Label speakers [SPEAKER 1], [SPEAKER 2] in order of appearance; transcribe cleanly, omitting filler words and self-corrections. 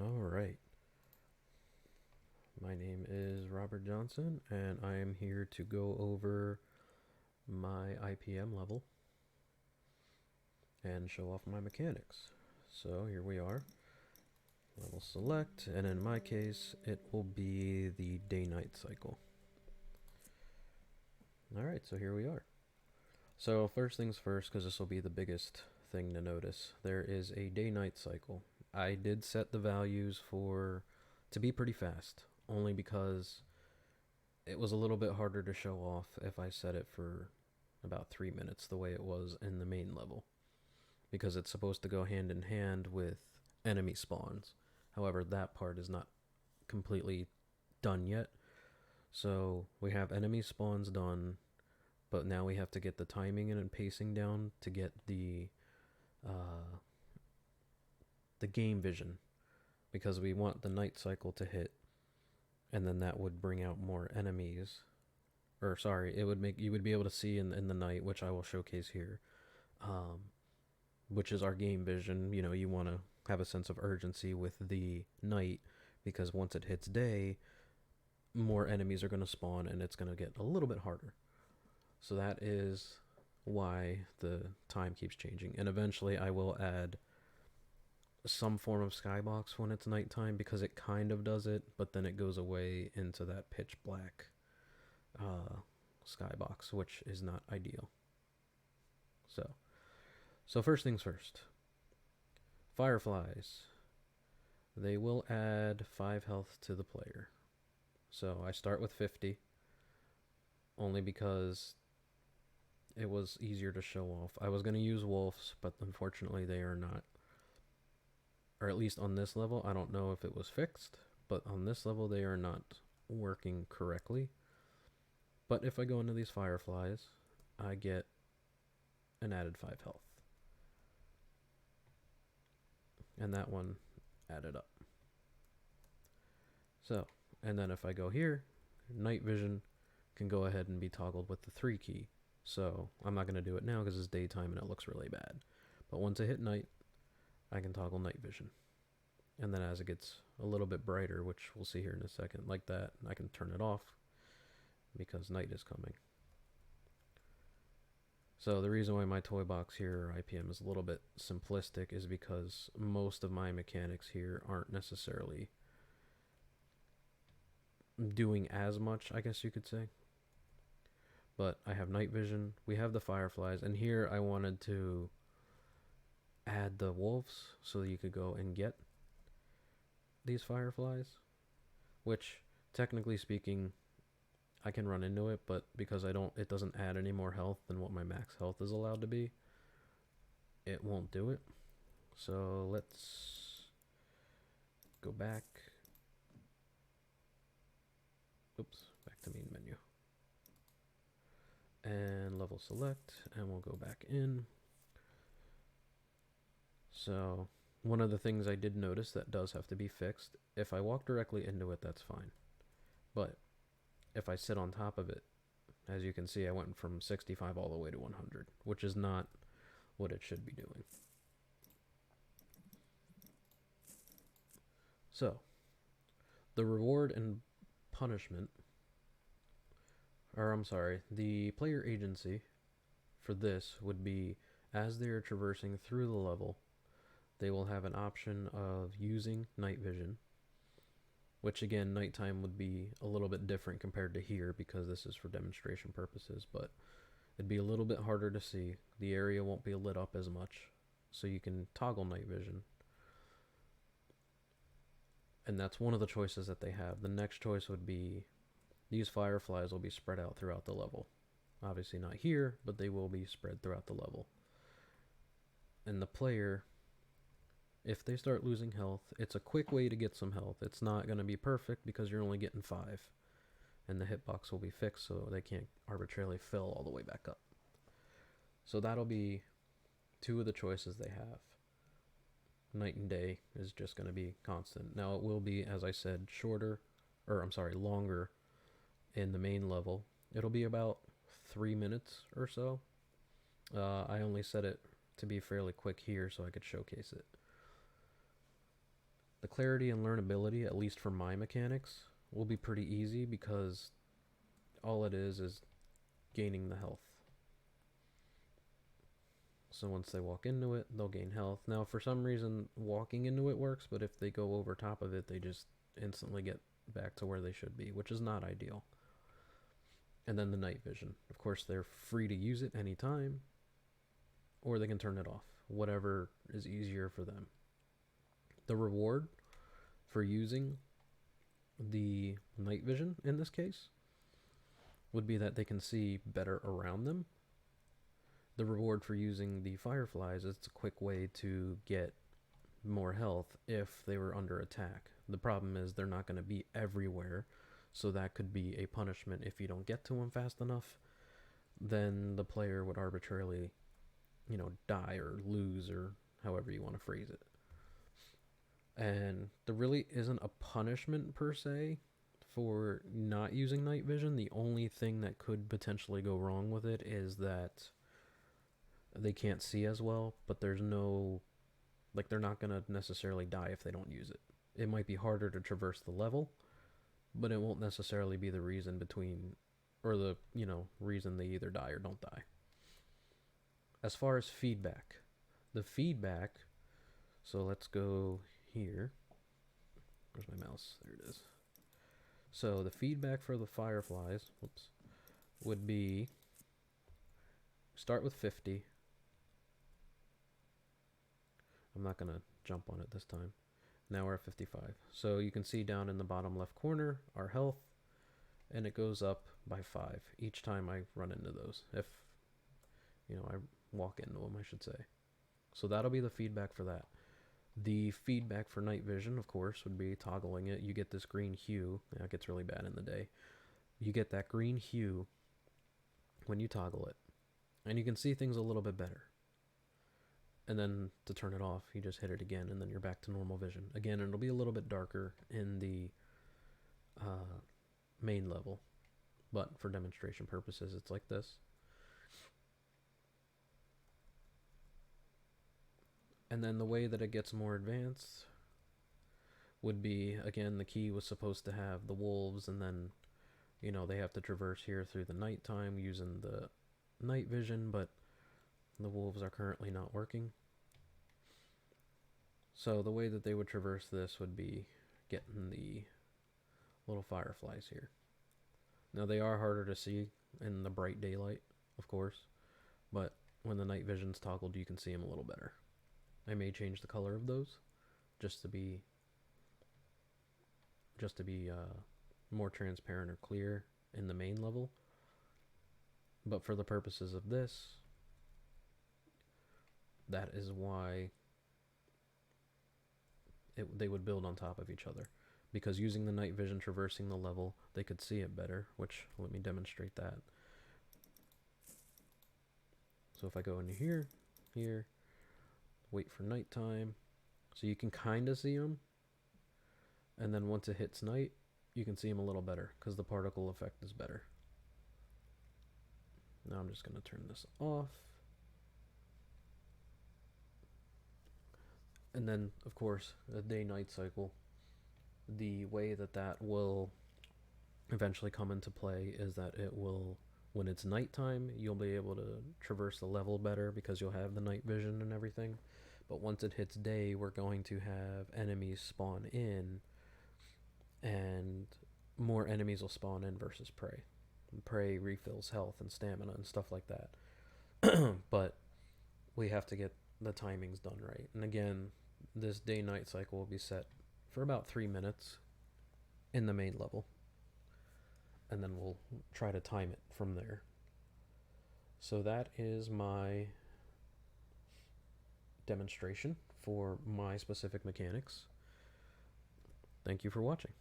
[SPEAKER 1] All right. My name is Robert Johnson, and I am here to go over my IPM level and show off my mechanics. So here we are. Level select, and in my case, it will be the day-night cycle. All right, so here we are. So first things first, because this will be the biggest thing to notice, there is a day-night cycle. I did set the values for to be pretty fast, only because it was a little bit harder to show off if I set it for about 3 minutes the way it was in the main level, because it's supposed to go hand in hand with enemy spawns. However, that part is not completely done yet. So we have enemy spawns done, but now we have to get the timing and pacing down to get uh, the game vision, because we want the night cycle to hit, and then that would bring out more enemies. Or sorry, it would make you would be able to see in the night, which I will showcase here, um, which is our game vision. You know, you want to have a sense of urgency with the night, because once it hits day, more enemies are going to spawn and it's going to get a little bit harder. So that is why the time keeps changing. And eventually I will add some form of skybox when it's nighttime, because it kind of does it, but then it goes away into that pitch black uh, skybox, which is not ideal. So, so first things first. Fireflies. They will add 5 health to the player. So I start with 50, only because it was easier to show off. I was going to use wolves, but unfortunately they are not, or at least on this level. I don't know if it was fixed, but on this level they are not working correctly. But if I go into these fireflies, I get an added 5 health. And that one added up. So, and then if I go here, night vision can go ahead and be toggled with the 3 key. So I'm not going to do it now because it's daytime and it looks really bad. But once I hit night, I can toggle night vision. And then as it gets a little bit brighter, which we'll see here in a second, like that, I can turn it off because night is coming. So the reason why my toy box here, IPM, is a little bit simplistic is because most of my mechanics here aren't necessarily doing as much, I guess you could say. But I have night vision, we have the fireflies, and here I wanted to add the wolves so that you could go and get these fireflies, which technically speaking I can run into it, but because it doesn't add any more health than what my max health is allowed to be, it won't do it. So let's go back. Oops, back to main menu. And level select, and we'll go back in. So one of the things I did notice that does have to be fixed, if I walk directly into it, that's fine. But if I sit on top of it, as you can see, I went from 65 all the way to 100, which is not what it should be doing. So, the reward and punishment, or I'm sorry, the player agency for this would be, as they are traversing through the level, they will have an option of using night vision, which again, nighttime would be a little bit different compared to here because this is for demonstration purposes, but it'd be a little bit harder to see. The area won't be lit up as much, so you can toggle night vision. And that's one of the choices that they have. The next choice would be these fireflies will be spread out throughout the level. Obviously not here, but they will be spread throughout the level. And the player, if they start losing health, it's a quick way to get some health. It's not going to be perfect because you're only getting 5. And the hitbox will be fixed so they can't arbitrarily fill all the way back up. So that'll be 2 of the choices they have. Night and day is just going to be constant. Now it will be, as I said, longer in the main level. It'll be about 3 minutes or so. I only set it to be fairly quick here so I could showcase it. The clarity and learnability, at least for my mechanics, will be pretty easy because all it is gaining the health. So once they walk into it, they'll gain health. Now, for some reason, walking into it works, but if they go over top of it, they just instantly get back to where they should be, which is not ideal. And then the night vision. Of course, they're free to use it anytime, or they can turn it off, whatever is easier for them. The reward for using the night vision in this case would be that they can see better around them. The reward for using the fireflies is it's a quick way to get more health if they were under attack. The problem is they're not going to be everywhere, so that could be a punishment if you don't get to them fast enough. Then the player would arbitrarily, die or lose, or however you want to phrase it. And there really isn't a punishment per se for not using night vision. The only thing that could potentially go wrong with it is that they can't see as well, but there's no, they're not going to necessarily die if they don't use it. It might be harder to traverse the level, but it won't necessarily be the reason reason they either die or don't die. As far as feedback, so let's go here. Where's my mouse? There it is. So the feedback for the fireflies, would be start with 50. I'm not going to jump on it this time. Now we're at 55. So you can see down in the bottom left corner our health, and it goes up by 5 each time I run into those. If, I walk into them, I should say. So that'll be the feedback for that. The feedback for night vision, of course, would be toggling it. You get this green hue. It gets really bad in the day. You get that green hue when you toggle it, and you can see things a little bit better. And then to turn it off, you just hit it again, and then you're back to normal vision. Again, it'll be a little bit darker in the main level, but for demonstration purposes, it's like this. And then the way that it gets more advanced would be, again, the key was supposed to have the wolves, and then, they have to traverse here through the nighttime using the night vision, but the wolves are currently not working. So the way that they would traverse this would be getting the little fireflies here. Now they are harder to see in the bright daylight, of course, but when the night vision's toggled, you can see them a little better. I may change the color of those just to be more transparent or clear in the main level. But for the purposes of this, that is why they would build on top of each other. Because using the night vision traversing the level, they could see it better, which, let me demonstrate that. So if I go into here, wait for nighttime, so you can kind of see them, and then once it hits night, you can see them a little better, because the particle effect is better. Now I'm just going to turn this off. And then, of course, the day-night cycle, the way that will eventually come into play is that it will, when it's nighttime, you'll be able to traverse the level better because you'll have the night vision and everything. But once it hits day, we're going to have enemies spawn in, and more enemies will spawn in versus prey. Prey refills health and stamina and stuff like that. But we have to get the timings done right. And again, this day-night cycle will be set for about 3 minutes in the main level, and then we'll try to time it from there. So that is my demonstration for my specific mechanics. Thank you for watching.